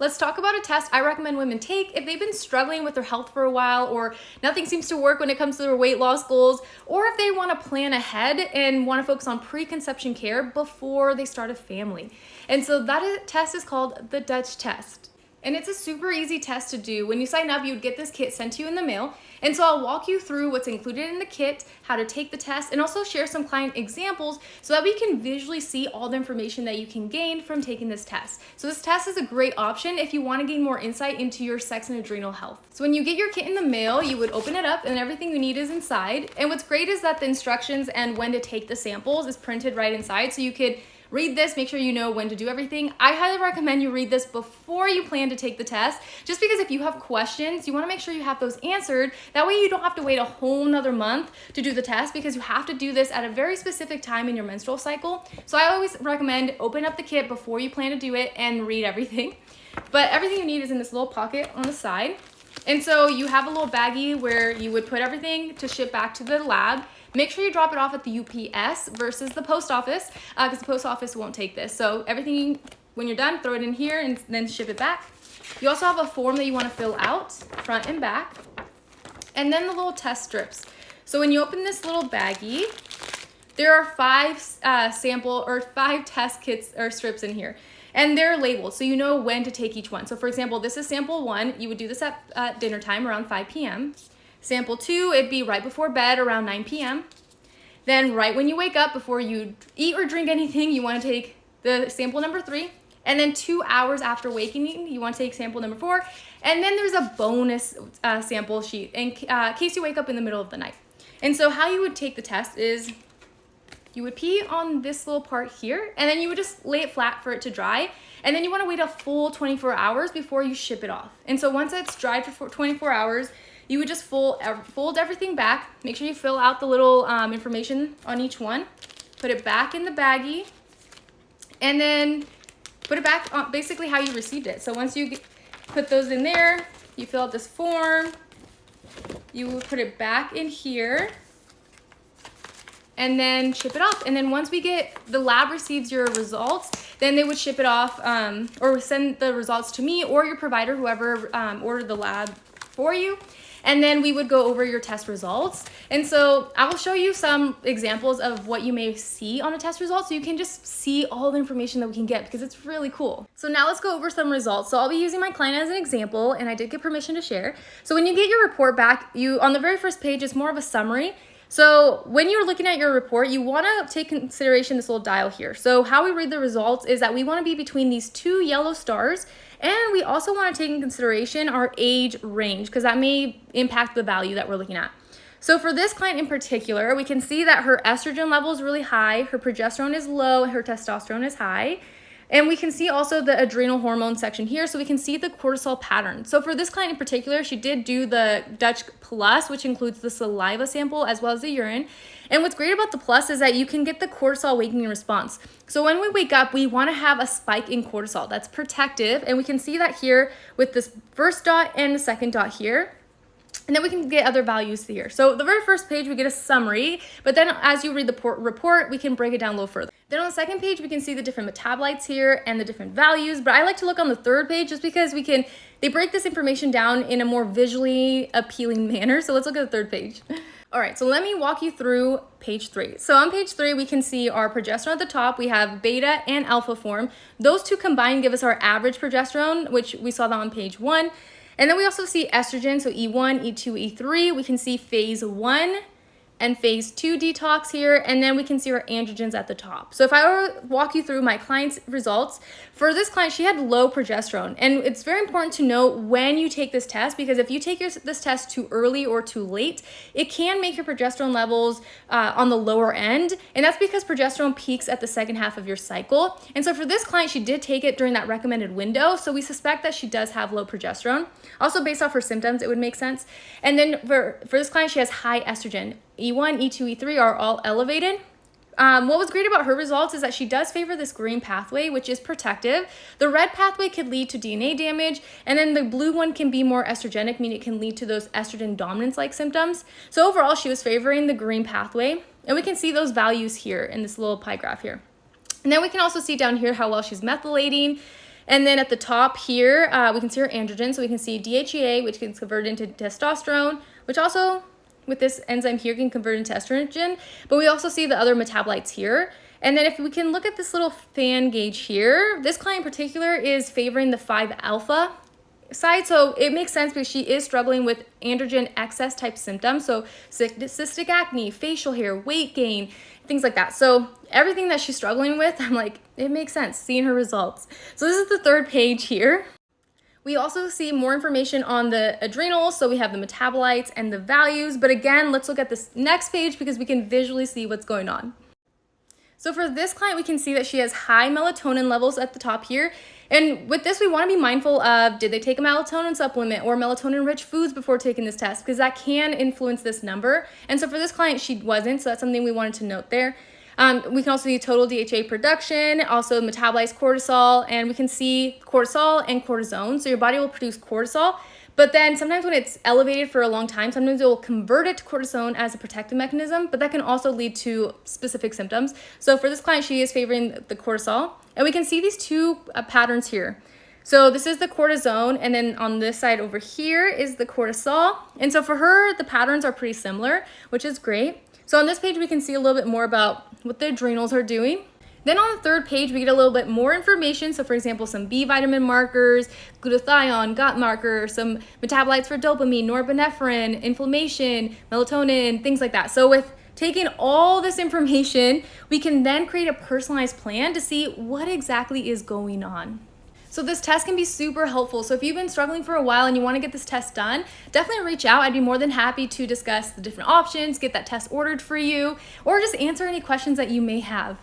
Let's talk about a test I recommend women take if they've been struggling with their health for a while, or nothing seems to work when it comes to their weight loss goals, or if they want to plan ahead and want to focus on preconception care before they start a family. And so that test is called the Dutch test. And it's a super easy test to do. When you sign up, you would get this kit sent to you in the mail. And so I'll walk you through what's included in the kit, how to take the test, and also share some client examples so that we can visually see all the information that you can gain from taking this test. So this test is a great option if you want to gain more insight into your sex and adrenal health. So when you get your kit in the mail, you would open it up and everything you need is inside. And what's great is that the instructions and when to take the samples is printed right inside, so you could read this, make sure you know when to do everything. I highly recommend you read this before you plan to take the test, just because if you have questions, you wanna make sure you have those answered. That way you don't have to wait a whole nother month to do the test, because you have to do this at a very specific time in your menstrual cycle. So I always recommend open up the kit before you plan to do it and read everything. But everything you need is in this little pocket on the side. And so you have a little baggie where you would put everything to ship back to the lab. Make sure you drop it off at the UPS versus the post office, because the post office won't take this. So everything, when you're done, throw it in here and then ship it back. You also have a form that you want to fill out, front and back. And then the little test strips. So when you open this little baggie, there are five test kits or strips in here. And they're labeled, so you know when to take each one. So for example, this is sample 1. You would do this at dinner time around 5 p.m. Sample 2, it'd be right before bed around 9 p.m. Then right when you wake up, before you eat or drink anything, you want to take the sample number 3. And then 2 hours after waking, you want to take sample number 4. And then there's a bonus sample sheet in case you wake up in the middle of the night. And so how you would take the test is you would pee on this little part here, and then you would just lay it flat for it to dry. And then you want to wait a full 24 hours before you ship it off. And so once it's dried for 24 hours, you would just fold everything back. Make sure you fill out the little information on each one. Put it back in the baggie, and then put it back on basically how you received it. So once you put those in there, you fill out this form. You will put it back in here, and then ship it off. And then once the lab receives your results, then they would ship it off or send the results to me or your provider, whoever ordered the lab for you. And then we would go over your test results. And so I will show you some examples of what you may see on a test result, so you can just see all the information that we can get, because it's really cool. So now let's go over some results. So I'll be using my client as an example, and I did get permission to share. So when you get your report back, on the very first page, it's more of a summary. So when you're looking at your report, you want to take consideration this little dial here. So how we read the results is that we want to be between these 2 yellow stars, and we also want to take in consideration our age range, because that may impact the value that we're looking at. So for this client in particular, we can see that her estrogen level is really high, her progesterone is low, and her testosterone is high. And we can see also the adrenal hormone section here, so we can see the cortisol pattern. So for this client in particular, she did do the Dutch Plus, which includes the saliva sample as well as the urine. And what's great about the Plus is that you can get the cortisol awakening response. So when we wake up, we want to have a spike in cortisol. That's protective, and we can see that here with this first dot and the second dot here. And then we can get other values here. So the very first page, we get a summary, but then as you read the report, we can break it down a little further. Then on the second page, we can see the different metabolites here and the different values, but I like to look on the third page just because they break this information down in a more visually appealing manner. So let's look at the third page. All right, so let me walk you through page 3. So on page 3, we can see our progesterone at the top. We have beta and alpha form. Those two combined give us our average progesterone, which we saw that on page 1. And then we also see estrogen, so E1, E2, E3. We can see phase 1 and phase 2 detox here, and then we can see our androgens at the top. So if I were to walk you through my client's results, for this client, she had low progesterone. And it's very important to know when you take this test, because if you take this test too early or too late, it can make your progesterone levels on the lower end. And that's because progesterone peaks at the second half of your cycle. And so for this client, she did take it during that recommended window. So we suspect that she does have low progesterone. Also based off her symptoms, it would make sense. And then for this client, she has high estrogen. E1, E2, E3 are all elevated. What was great about her results is that she does favor this green pathway, which is protective. The red pathway could lead to DNA damage, and then the blue one can be more estrogenic, meaning it can lead to those estrogen dominance-like symptoms. So overall, she was favoring the green pathway, and we can see those values here in this little pie graph here. And then we can also see down here how well she's methylating. And then at the top here, we can see her androgen. So we can see DHEA, which can convert into testosterone, which also with this enzyme here can convert into estrogen. But we also see the other metabolites here. And then if we can look at this little fan gauge here, this client in particular is favoring the 5-alpha side. So it makes sense because she is struggling with androgen excess type symptoms. So cystic acne, facial hair, weight gain, things like that. So everything that she's struggling with, I'm like, it makes sense seeing her results. So this is the third page here. We also see more information on the adrenals. So we have the metabolites and the values. But again, let's look at this next page because we can visually see what's going on. So for this client, we can see that she has high melatonin levels at the top here. And with this, we want to be mindful of, did they take a melatonin supplement or melatonin-rich foods before taking this test? Because that can influence this number. And so for this client, she wasn't. So that's something we wanted to note there. We can also see total DHA production, also metabolized cortisol, and we can see cortisol and cortisone. So your body will produce cortisol. But then sometimes when it's elevated for a long time, sometimes it will convert it to cortisone as a protective mechanism, but that can also lead to specific symptoms. So for this client, she is favoring the cortisol. And we can see these two patterns here. So this is the cortisone, and then on this side over here is the cortisol. And so for her, the patterns are pretty similar, which is great. So on this page, we can see a little bit more about what the adrenals are doing. Then on the third page, we get a little bit more information. So for example, some B vitamin markers, glutathione, gut marker, some metabolites for dopamine, norepinephrine, inflammation, melatonin, things like that. So with taking all this information, we can then create a personalized plan to see what exactly is going on. So this test can be super helpful. So if you've been struggling for a while and you want to get this test done, definitely reach out. I'd be more than happy to discuss the different options, get that test ordered for you, or just answer any questions that you may have.